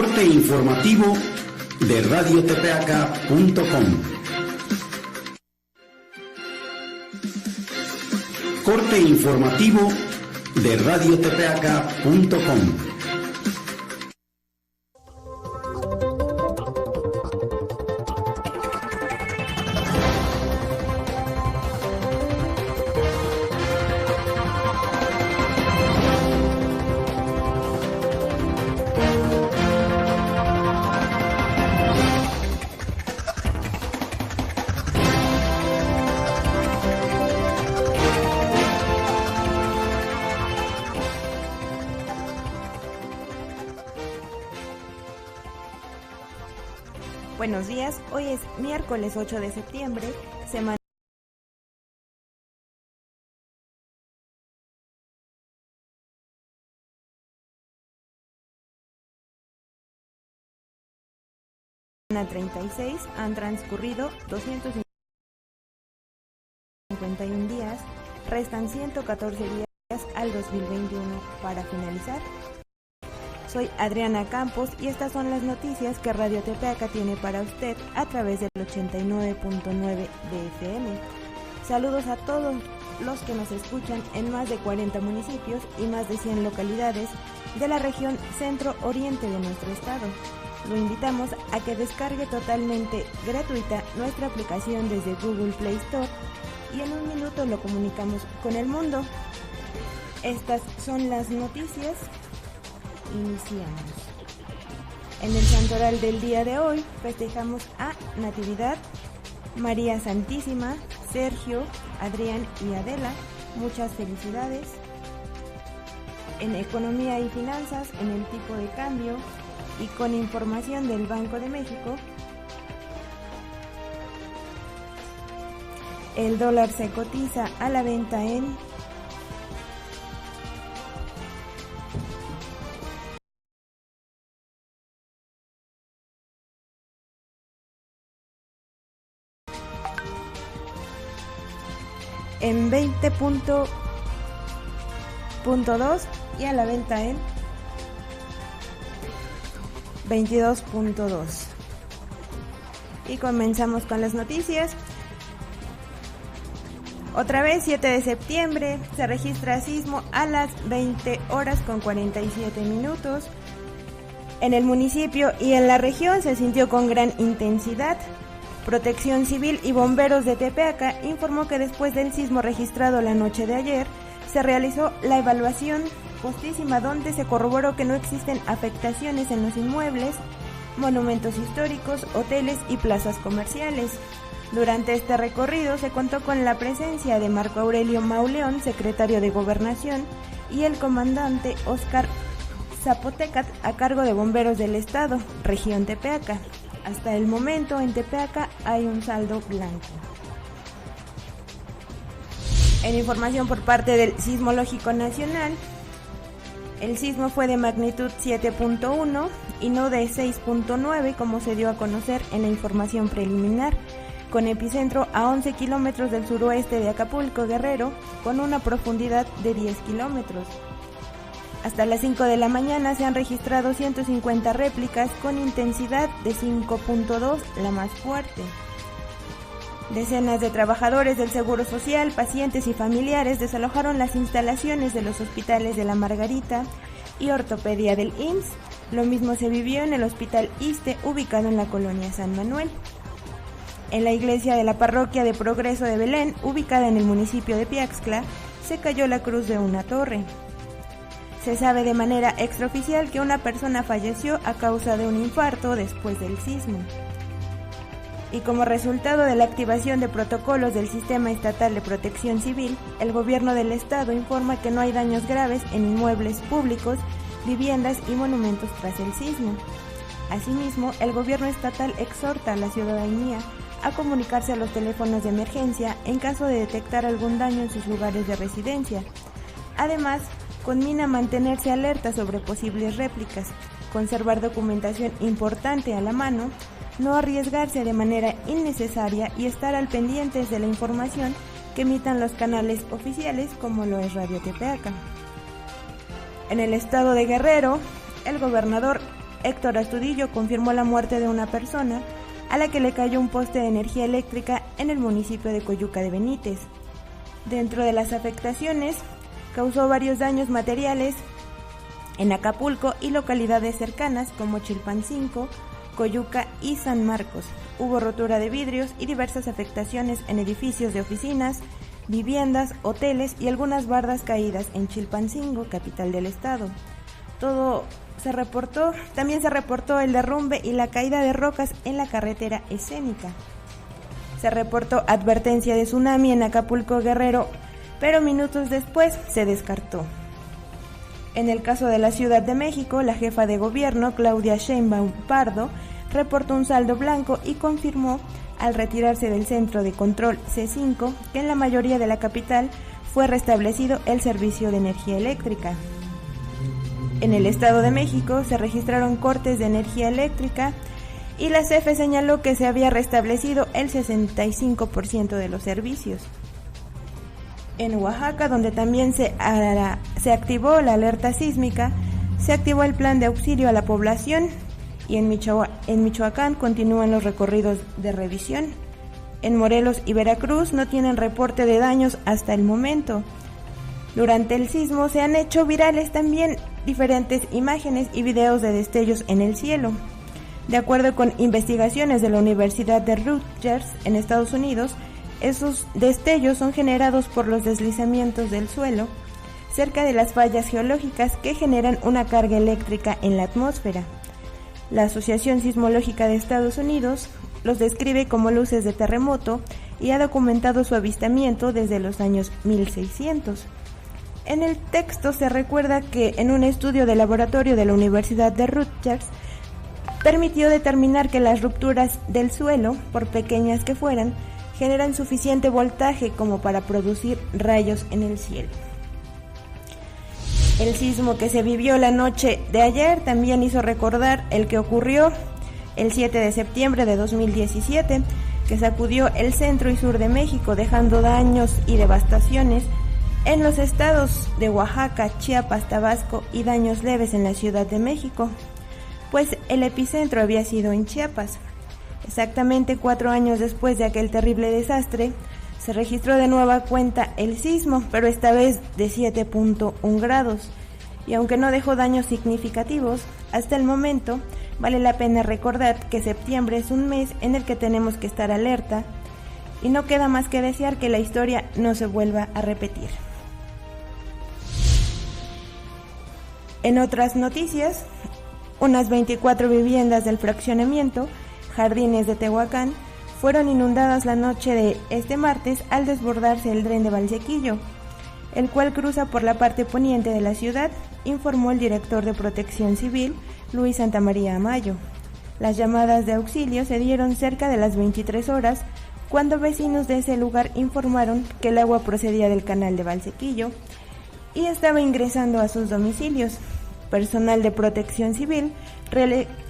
Corte informativo de radiotepeaca.com. Corte informativo de radiotepeaca.com. Buenos días, hoy es miércoles 8 de septiembre, semana semana 36, han transcurrido 251 días, restan 114 días al 2021 para finalizar. Soy Adriana Campos y estas son las noticias que Radio Tepeaca tiene para usted a través del 89.9 de FM. Saludos a todos los que nos escuchan en más de 40 municipios y más de 100 localidades de la región centro-oriente de nuestro estado. Lo invitamos a que descargue totalmente gratuita nuestra aplicación desde Google Play Store y en un minuto lo comunicamos con el mundo. Estas son las noticias. Iniciamos. En el santoral del día de hoy festejamos a Natividad, María Santísima, Sergio, Adrián y Adela. Muchas felicidades. En economía y finanzas, en el tipo de cambio y con información del Banco de México, el dólar se cotiza a la venta en en 20.2 y a la venta en 22.2. Y comenzamos con las noticias. Otra vez, 7 de septiembre, se registra sismo a las 20 horas con 47 minutos. En el municipio y en la región se sintió con gran intensidad. Protección Civil y Bomberos de Tepeaca informó que después del sismo registrado la noche de ayer, se realizó la evaluación postísima donde se corroboró que no existen afectaciones en los inmuebles, monumentos históricos, hoteles y plazas comerciales. Durante este recorrido se contó con la presencia de Marco Aurelio Mauleón, secretario de Gobernación, y el comandante Óscar Zapotecat, a cargo de Bomberos del Estado, región Tepeaca. Hasta el momento en Tepeaca hay un saldo blanco. En información por parte del Sismológico Nacional, el sismo fue de magnitud 7.1 y no de 6.9 como se dio a conocer en la información preliminar, con epicentro a 11 kilómetros del suroeste de Acapulco, Guerrero, con una profundidad de 10 kilómetros. Hasta las 5 de la mañana se han registrado 150 réplicas con intensidad de 5.2, la más fuerte. Decenas de trabajadores del Seguro Social, pacientes y familiares desalojaron las instalaciones de los hospitales de La Margarita y Ortopedia del IMSS. Lo mismo se vivió en el Hospital ISSSTE, ubicado en la colonia San Manuel. En la iglesia de la Parroquia de Progreso de Belén, ubicada en el municipio de Piaxtla, se cayó la cruz de una torre. Se sabe de manera extraoficial que una persona falleció a causa de un infarto después del sismo. Y como resultado de la activación de protocolos del Sistema Estatal de Protección Civil, el gobierno del estado informa que no hay daños graves en inmuebles públicos, viviendas y monumentos tras el sismo. Asimismo, el gobierno estatal exhorta a la ciudadanía a comunicarse a los teléfonos de emergencia en caso de detectar algún daño en sus lugares de residencia. Además, conmina a mantenerse alerta sobre posibles réplicas, conservar documentación importante a la mano, no arriesgarse de manera innecesaria y estar al pendiente de la información que emitan los canales oficiales como lo es Radio Tepeaca. En el estado de Guerrero, el gobernador Héctor Astudillo confirmó la muerte de una persona a la que le cayó un poste de energía eléctrica en el municipio de Coyuca de Benítez. Dentro de las afectaciones, causó varios daños materiales en Acapulco y localidades cercanas como Chilpancingo, Coyuca y San Marcos. Hubo rotura de vidrios y diversas afectaciones en edificios de oficinas, viviendas, hoteles y algunas bardas caídas en Chilpancingo, capital del estado. También se reportó el derrumbe y la caída de rocas en la carretera escénica. Se reportó advertencia de tsunami en Acapulco, Guerrero, pero minutos después se descartó. En el caso de la Ciudad de México, la jefa de gobierno, Claudia Sheinbaum Pardo, reportó un saldo blanco y confirmó, al retirarse del centro de control C5, que en la mayoría de la capital fue restablecido el servicio de energía eléctrica. En el Estado de México se registraron cortes de energía eléctrica y la CFE señaló que se había restablecido el 65% de los servicios. En Oaxaca, donde también se activó la alerta sísmica, se activó el plan de auxilio a la población y en Michoacán continúan los recorridos de revisión. En Morelos y Veracruz no tienen reporte de daños hasta el momento. Durante el sismo se han hecho virales también diferentes imágenes y videos de destellos en el cielo. De acuerdo con investigaciones de la Universidad de Rutgers en Estados Unidos, esos destellos son generados por los deslizamientos del suelo cerca de las fallas geológicas que generan una carga eléctrica en la atmósfera. La Asociación Sismológica de Estados Unidos los describe como luces de terremoto y ha documentado su avistamiento desde los años 1600. En el texto se recuerda que en un estudio de laboratorio de la Universidad de Rutgers permitió determinar que las rupturas del suelo, por pequeñas que fueran, generan suficiente voltaje como para producir rayos en el cielo. El sismo que se vivió la noche de ayer también hizo recordar el que ocurrió el 7 de septiembre de 2017, que sacudió el centro y sur de México, dejando daños y devastaciones en los estados de Oaxaca, Chiapas, Tabasco y daños leves en la Ciudad de México, pues el epicentro había sido en Chiapas. Exactamente 4 años después de aquel terrible desastre, se registró de nueva cuenta el sismo, pero esta vez de 7.1 grados. Y aunque no dejó daños significativos, hasta el momento vale la pena recordar que septiembre es un mes en el que tenemos que estar alerta y no queda más que desear que la historia no se vuelva a repetir. En otras noticias, unas 24 viviendas del fraccionamiento Jardines de Tehuacán fueron inundadas la noche de este martes al desbordarse el dren de Valsequillo, el cual cruza por la parte poniente de la ciudad, informó el director de Protección Civil, Luis Santamaría Amayo. Las llamadas de auxilio se dieron cerca de las 23 horas, cuando vecinos de ese lugar informaron que el agua procedía del canal de Valsequillo y estaba ingresando a sus domicilios. Personal de Protección Civil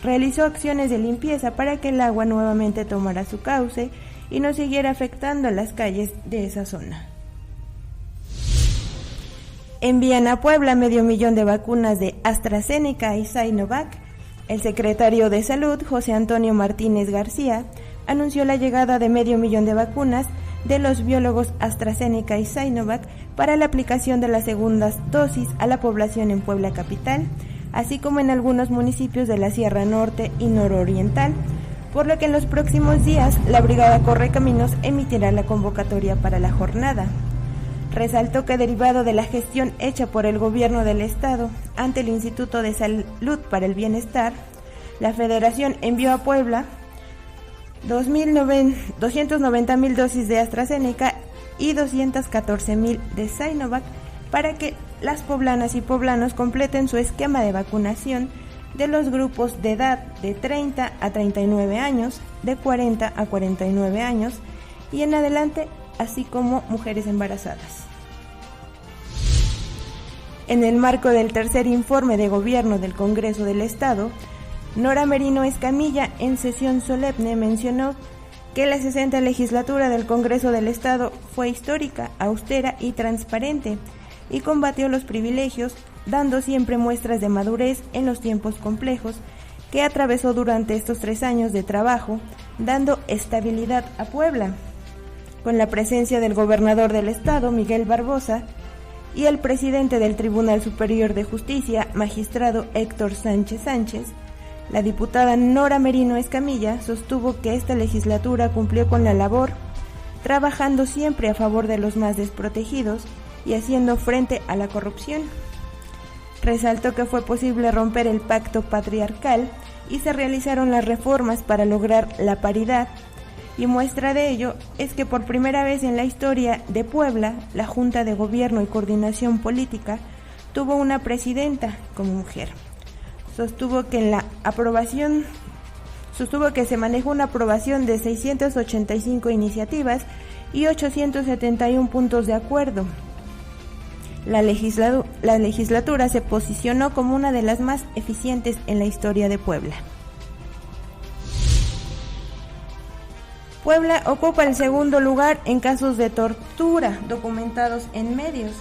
realizó acciones de limpieza para que el agua nuevamente tomara su cauce y no siguiera afectando las calles de esa zona. Envían a Puebla 500,000 de vacunas de AstraZeneca y Sinovac. El secretario de Salud, José Antonio Martínez García, anunció la llegada de 500,000 de vacunas de los biólogos AstraZeneca y Sinovac para la aplicación de las segundas dosis a la población en Puebla capital, así como en algunos municipios de la Sierra Norte y Nororiental, por lo que en los próximos días la Brigada Correcaminos emitirá la convocatoria para la jornada. Resaltó que derivado de la gestión hecha por el gobierno del estado ante el Instituto de Salud para el Bienestar, la Federación envió a Puebla 290,000 dosis de AstraZeneca y 214,000 de Sinovac para que las poblanas y poblanos completen su esquema de vacunación de los grupos de edad de 30 a 39 años, de 40 a 49 años y en adelante, así como mujeres embarazadas. En el marco del tercer informe de gobierno del Congreso del Estado, Nora Merino Escamilla, en sesión solemne, mencionó que la 60ª legislatura del Congreso del Estado fue histórica, austera y transparente, y combatió los privilegios, dando siempre muestras de madurez en los tiempos complejos, que atravesó durante estos 3 años de trabajo, dando estabilidad a Puebla, con la presencia del gobernador del estado, Miguel Barbosa, y el presidente del Tribunal Superior de Justicia, magistrado Héctor Sánchez Sánchez. La diputada Nora Merino Escamilla sostuvo que esta legislatura cumplió con la labor, trabajando siempre a favor de los más desprotegidos y haciendo frente a la corrupción. Resaltó que fue posible romper el pacto patriarcal y se realizaron las reformas para lograr la paridad, y muestra de ello es que por primera vez en la historia de Puebla, la Junta de Gobierno y Coordinación Política tuvo una presidenta como mujer. Sostuvo que se manejó una aprobación de 685 iniciativas y 871 puntos de acuerdo. La legislatura se posicionó como una de las más eficientes en la historia de Puebla. Puebla ocupa el segundo lugar en casos de tortura documentados en medios.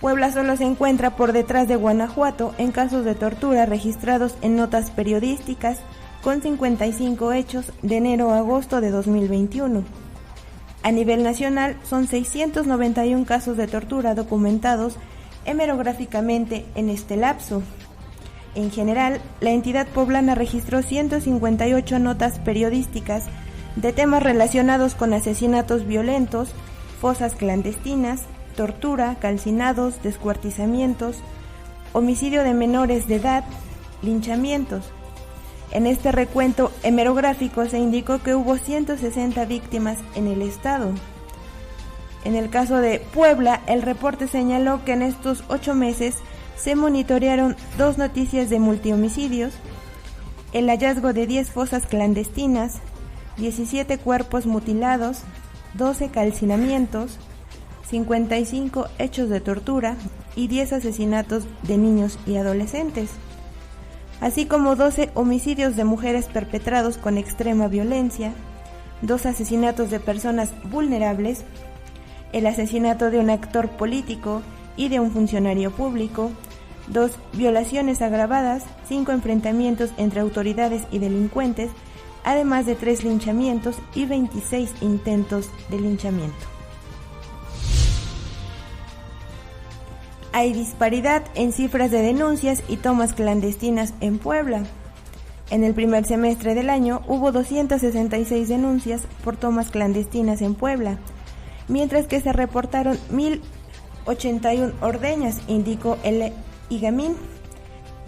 Puebla solo se encuentra por detrás de Guanajuato en casos de tortura registrados en notas periodísticas, con 55 hechos de enero a agosto de 2021. A nivel nacional son 691 casos de tortura documentados hemerográficamente en este lapso. En general, la entidad poblana registró 158 notas periodísticas de temas relacionados con asesinatos violentos, fosas clandestinas, tortura, calcinados, descuartizamientos, homicidio de menores de edad, linchamientos. En este recuento hemerográfico se indicó que hubo 160 víctimas en el estado. En el caso de Puebla, el reporte señaló que en estos 8 meses se monitorearon 2 noticias de multihomicidios, el hallazgo de 10 fosas clandestinas, 17 cuerpos mutilados, 12 calcinamientos, 55 hechos de tortura y 10 asesinatos de niños y adolescentes, así como 12 homicidios de mujeres perpetrados con extrema violencia, 2 asesinatos de personas vulnerables, el asesinato de un actor político y de un funcionario público, 2 violaciones agravadas, 5 enfrentamientos entre autoridades y delincuentes, además de 3 linchamientos y 26 intentos de linchamiento. Hay disparidad en cifras de denuncias y tomas clandestinas en Puebla. En el primer semestre del año hubo 266 denuncias por tomas clandestinas en Puebla, mientras que se reportaron 1,081 ordeñas, indicó el IGAMIN,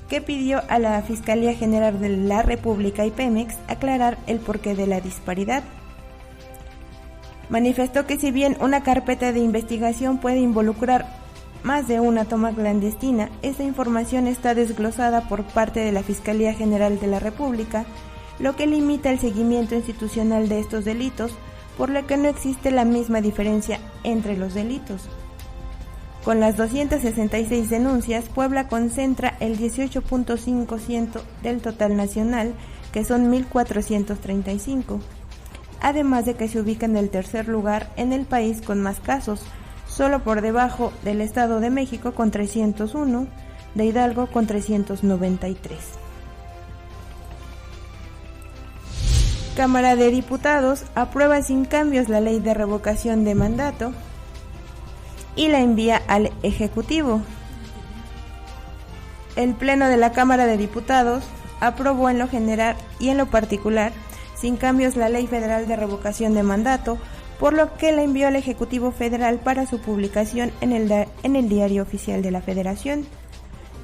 que pidió a la Fiscalía General de la República y Pemex aclarar el porqué de la disparidad. Manifestó que si bien una carpeta de investigación puede involucrar más de una toma clandestina, esta información está desglosada por parte de la Fiscalía General de la República, lo que limita el seguimiento institucional de estos delitos, por lo que no existe la misma diferencia entre los delitos. Con las 266 denuncias, Puebla concentra el 18.5% del total nacional, que son 1,435, además de que se ubica en el tercer lugar en el país con más casos, solo por debajo del Estado de México con 301, de Hidalgo con 393. Cámara de Diputados aprueba sin cambios la ley de revocación de mandato y la envía al Ejecutivo. El Pleno de la Cámara de Diputados aprobó en lo general y en lo particular sin cambios la Ley Federal de Revocación de Mandato, por lo que la envió al Ejecutivo Federal para su publicación en el Diario Oficial de la Federación.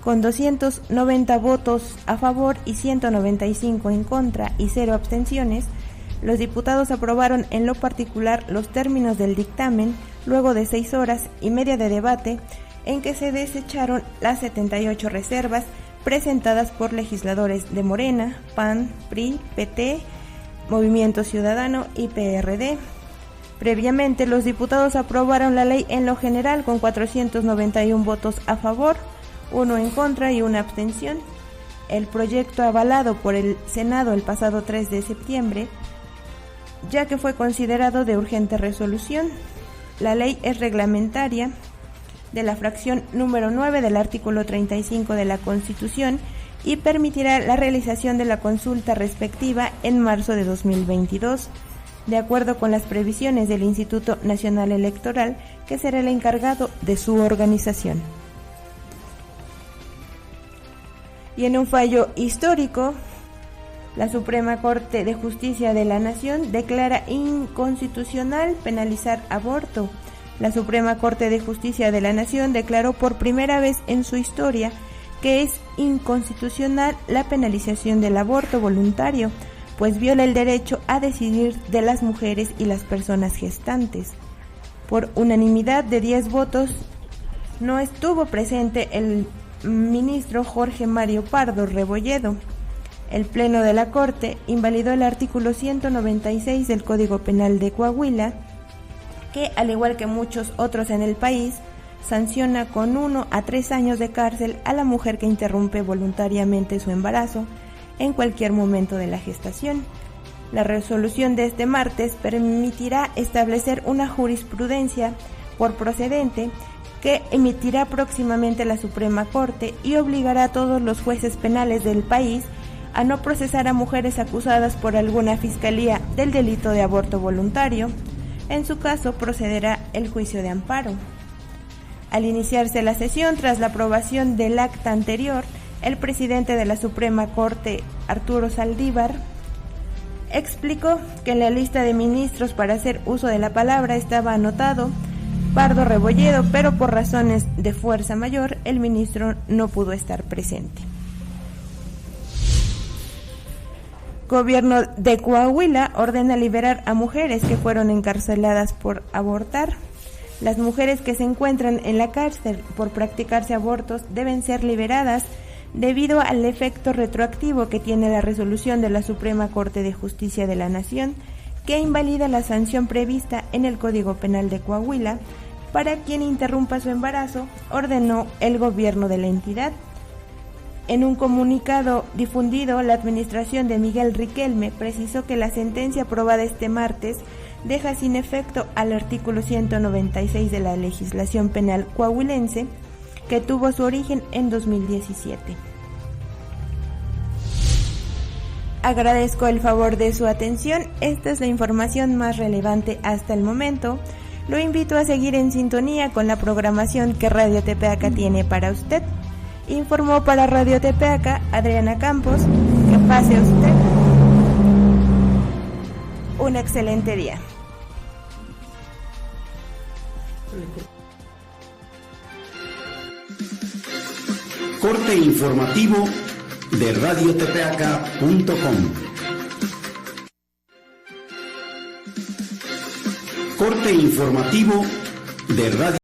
Con 290 votos a favor y 195 en contra y 0 abstenciones, los diputados aprobaron en lo particular los términos del dictamen luego de 6 horas y media de debate, en que se desecharon las 78 reservas presentadas por legisladores de Morena, PAN, PRI, PT, Movimiento Ciudadano y PRD. Previamente, los diputados aprobaron la ley en lo general con 491 votos a favor, 1 en contra y 1 abstención. El proyecto avalado por el Senado el pasado 3 de septiembre, ya que fue considerado de urgente resolución. La ley es reglamentaria de la fracción número 9 del artículo 35 de la Constitución y permitirá la realización de la consulta respectiva en marzo de 2022, de acuerdo con las previsiones del Instituto Nacional Electoral, que será el encargado de su organización. Y en un fallo histórico, la Suprema Corte de Justicia de la Nación declara inconstitucional penalizar aborto. La Suprema Corte de Justicia de la Nación declaró por primera vez en su historia que es inconstitucional la penalización del aborto voluntario, pues viola el derecho a decidir de las mujeres y las personas gestantes. Por unanimidad de 10 votos, no estuvo presente el ministro Jorge Mario Pardo Rebolledo. El Pleno de la Corte invalidó el artículo 196 del Código Penal de Coahuila, que, al igual que muchos otros en el país, sanciona con 1 a 3 años de cárcel a la mujer que interrumpe voluntariamente su embarazo en cualquier momento de la gestación. La resolución de este martes permitirá establecer una jurisprudencia por procedente que emitirá próximamente la Suprema Corte y obligará a todos los jueces penales del país a no procesar a mujeres acusadas por alguna fiscalía del delito de aborto voluntario. En su caso, procederá el juicio de amparo. Al iniciarse la sesión, tras la aprobación del acta anterior, el presidente de la Suprema Corte, Arturo Saldívar, explicó que en la lista de ministros para hacer uso de la palabra estaba anotado Pardo Rebolledo, pero por razones de fuerza mayor, el ministro no pudo estar presente. Gobierno de Coahuila ordena liberar a mujeres que fueron encarceladas por abortar. Las mujeres que se encuentran en la cárcel por practicarse abortos deben ser liberadas debido al efecto retroactivo que tiene la resolución de la Suprema Corte de Justicia de la Nación, que invalida la sanción prevista en el Código Penal de Coahuila para quien interrumpa su embarazo, ordenó el gobierno de la entidad. En un comunicado difundido, la administración de Miguel Riquelme precisó que la sentencia aprobada este martes deja sin efecto al artículo 196 de la legislación penal coahuilense, que tuvo su origen en 2017. Agradezco el favor de su atención. Esta es la información más relevante hasta el momento. Lo invito a seguir en sintonía con la programación que Radio Tepeaca tiene para usted. Informó para Radio Tepeaca Adriana Campos. Que pase usted un excelente día. Corte informativo de radiotepeaca.com. Corte informativo de Radio